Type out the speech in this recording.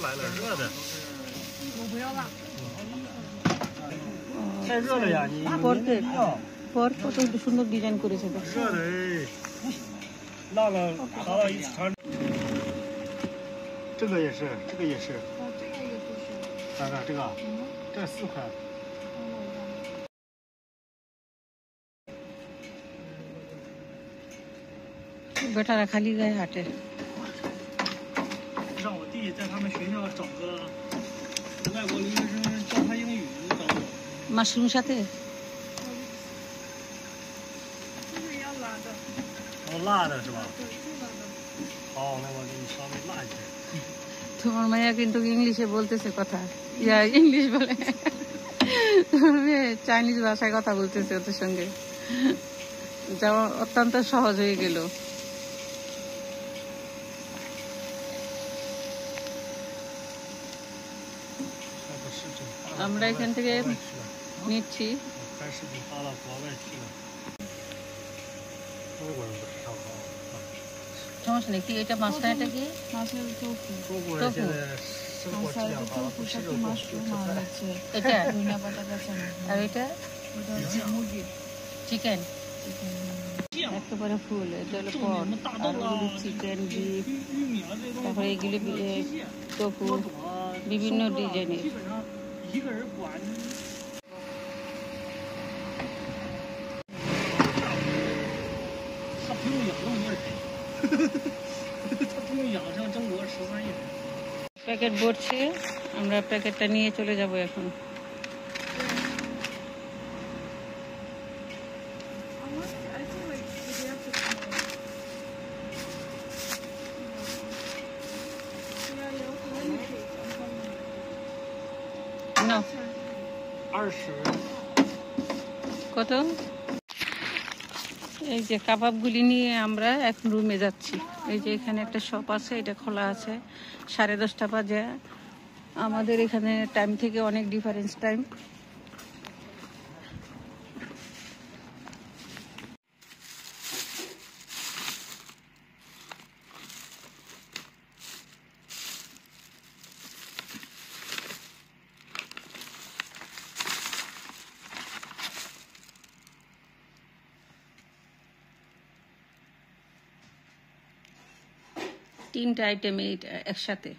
来了，热的。我不要辣。太热了呀！你পর কত সুন্দর ডিজাইন করেছে তো।热的哎，辣了达到1餐。这个也是，这个也是。哦，这个也不是。看看这个，这4块。বেটারা খালি গায়ে হাঁটে।让我弟在他们学校找个外国留学生教他英语，找我。মাশরুম সাথে? 就是要辣的。哦，辣的是吧？对，是辣的。好，那我给你稍微辣一点。তোমার মাইয়া কিন্তু ইংলিশে বলতেছে কথা। ইয়া ইংলিশ বলে। চাইনিজ ভাষায় কথা বলতেছে ওদের সঙ্গে। যা অত্যন্ত সহজ হয়ে গেল। আমরা এখান থেকে নিচ্ছি। সমস্যা নেই। কি এটা মাছটা এটা কি? মাছের tofu। tofu। সাথে মাশরুম আর হচ্ছে এটা ধনিয়া পাতা কাঁচানো। আর এটা? ওটা হচ্ছে মুরগি। চিকেন। একেবারে ফুল। এটা হলো পট। আর ওগুলো চিকেন, বিফ, তারপরে এগুলি tofu, বিভিন্ন ডিজাইনের। প্যাকেট ভরছে, আমরা প্যাকেটটা নিয়ে চলে যাব এখন। কত? এই যে কাবাবগুলি নিয়ে আমরা এখন রুমে যাচ্ছি। এই যে এখানে একটা শপ আছে, এটা খোলা আছে 10:30 বাজে। আমাদের এখানে টাইম থেকে অনেক ডিফারেন্স টাইম। তিনটা আইটেম একসাথে।